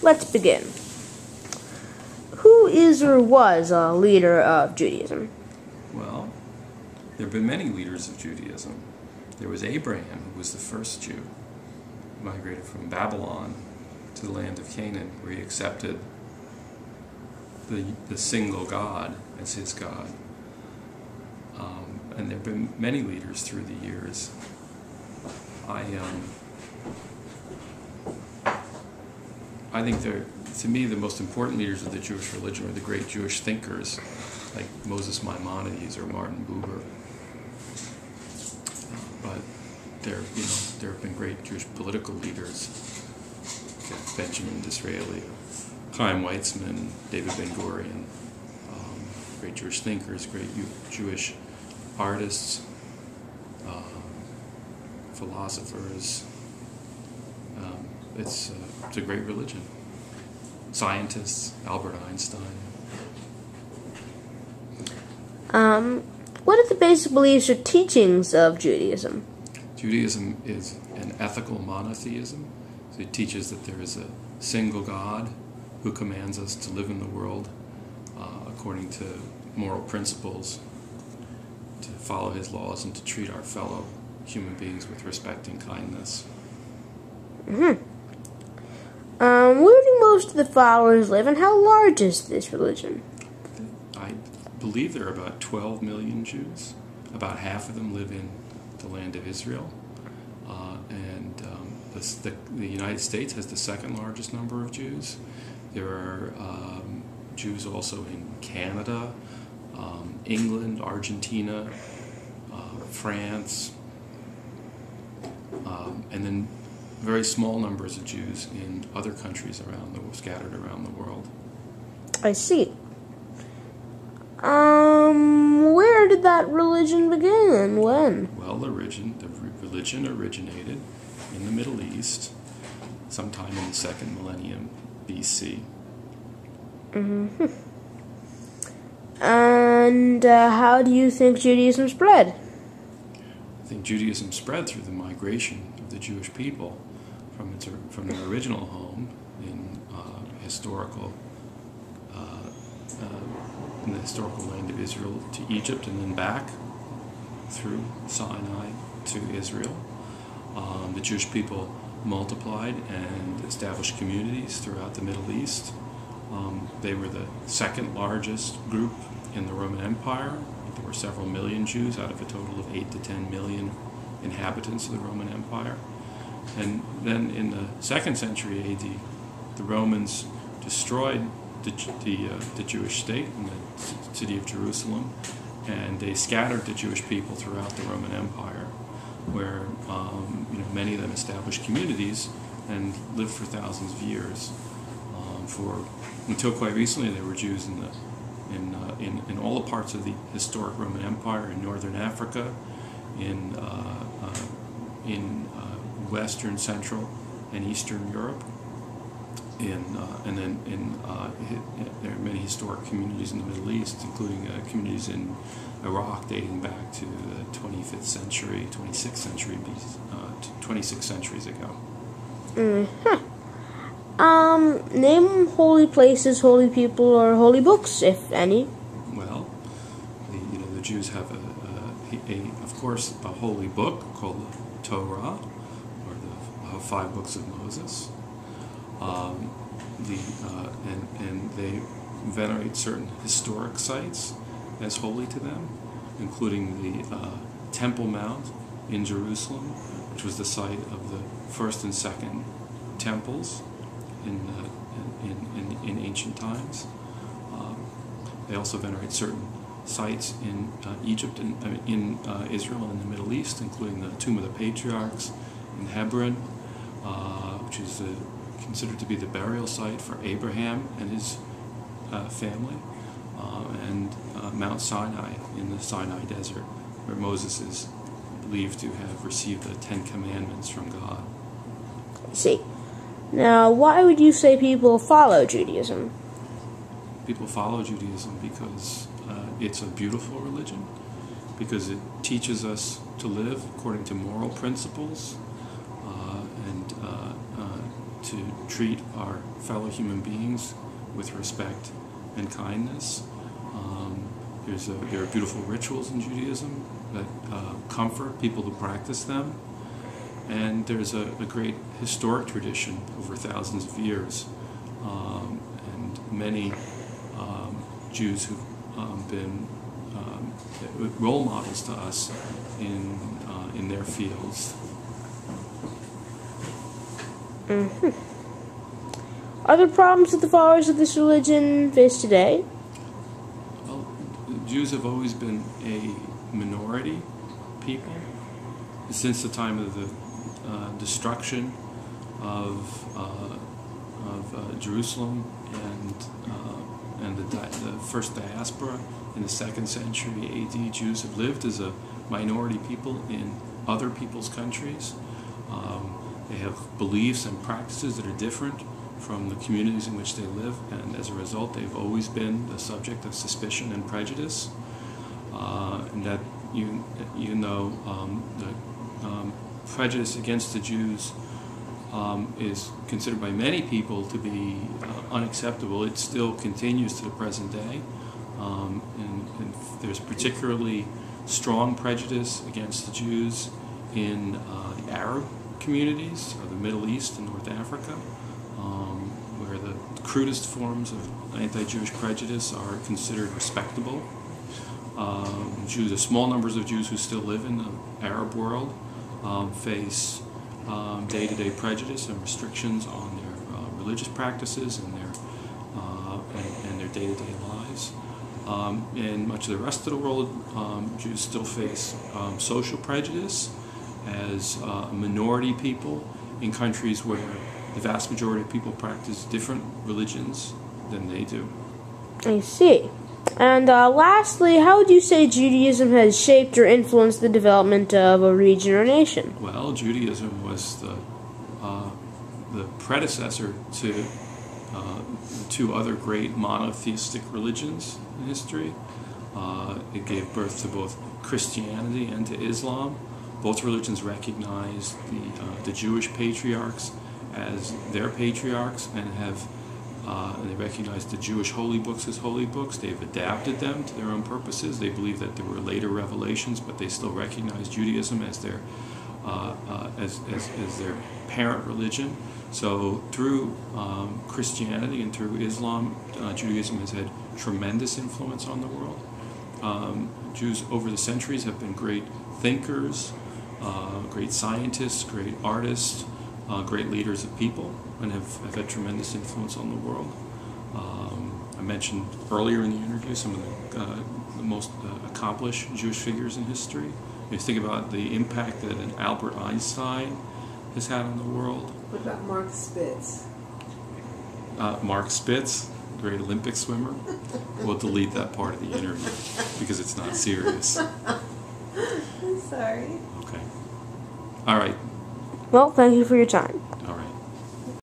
let's begin. Who is or was a leader of Judaism? Well, there have been many leaders of Judaism. There was Abraham, who was the first Jew, migrated from Babylon to the land of Canaan, where he accepted the single God as his God. And there have been many leaders through the years. I think to me, the most important leaders of the Jewish religion are the great Jewish thinkers, like Moses Maimonides or Martin Buber. But there have been great Jewish political leaders, like Benjamin Disraeli, Chaim Weizmann, David Ben-Gurion, great Jewish thinkers, great Jewish artists, philosophers. It's a great religion. Scientists, Albert Einstein. What are the basic beliefs or teachings of Judaism? Judaism is an ethical monotheism. So it teaches that there is a single God who commands us to live in the world according to moral principles, to follow his laws, and to treat our fellow human beings with respect and kindness. Where do most of the followers live, and how large is this religion? I believe there are about 12 million Jews. About half of them live in the land of Israel. The United States has the second largest number of Jews. There are Jews also in Canada, England, Argentina, France, and then very small numbers of Jews in other countries scattered around the world. I see. Where did that religion begin and when? Well, the religion originated in the Middle East sometime in the second millennium BC. And how do you think Judaism spread? I think Judaism spread through the migration of the Jewish people from their original home in the historical land of Israel to Egypt, and then back through Sinai to Israel. The Jewish people multiplied and established communities throughout the Middle East. They were the second largest group in the Roman Empire. There were several million Jews out of a total of 8 to 10 million inhabitants of the Roman Empire. And then in the 2nd century AD, the Romans destroyed the Jewish state in the city of Jerusalem, and they scattered the Jewish people throughout the Roman Empire, where many of them established communities and lived for thousands of years. Until quite recently, there were Jews in all the parts of the historic Roman Empire, in northern Africa, in Western, Central, and Eastern Europe. There are many historic communities in the Middle East, including communities in Iraq dating back to the 26th centuries ago. Name holy places, holy people, or holy books, if any. Well, the Jews have of course, a holy book called the Torah, or the 5 books of Moses. And they venerate certain historic sites as holy to them, including the Temple Mount in Jerusalem, which was the site of the first and second temples in ancient times. They also venerate certain sites in Egypt and in Israel and in the Middle East, including the Tomb of the Patriarchs in Hebron, which is considered to be the burial site for Abraham and his family, and Mount Sinai in the Sinai Desert, where Moses is believed to have received the 10 Commandments from God. I see. Now, why would you say people follow Judaism? People follow Judaism because it's a beautiful religion, because it teaches us to live according to moral principles, and treat our fellow human beings with respect and kindness. There are beautiful rituals in Judaism that comfort people who practice them. And there's a great historic tradition over thousands of years, and many Jews who've been role models to us in their fields. Mm-hmm. Are there problems that the followers of this religion face today? Well, Jews have always been a minority people since the time of the destruction of Jerusalem and the first diaspora in the 2nd century AD. Jews have lived as a minority people in other people's countries. They have beliefs and practices that are different from the communities in which they live, and as a result they've always been the subject of suspicion and prejudice. And that even though the prejudice against the Jews is considered by many people to be unacceptable, it still continues to the present day. And there's particularly strong prejudice against the Jews in the Arab communities of the Middle East and North Africa, where the crudest forms of anti-Jewish prejudice are considered respectable. The small numbers of Jews who still live in the Arab world face day-to-day prejudice and restrictions on their religious practices and their day-to-day lives. In much of the rest of the world, Jews still face social prejudice as minority people in countries where the vast majority of people practice different religions than they do. I see. And lastly, how would you say Judaism has shaped or influenced the development of a region or nation? Well, Judaism was the predecessor to two other great monotheistic religions in history. It gave birth to both Christianity and to Islam. Both religions recognized the Jewish patriarchs as their patriarchs and they recognize the Jewish holy books as holy books. They've adapted them to their own purposes. They believe that there were later revelations, but they still recognize Judaism as their their parent religion. So through Christianity and through Islam, Judaism has had tremendous influence on the world. Jews over the centuries have been great thinkers, great scientists, great artists, great leaders of people, and have had tremendous influence on the world. I mentioned earlier in the interview some of the most accomplished Jewish figures in history. You think about the impact that an Albert Einstein has had on the world. What about Mark Spitz? Mark Spitz, great Olympic swimmer. We'll delete that part of the interview because it's not serious. I'm sorry. Okay. All right. Well, thank you for your time.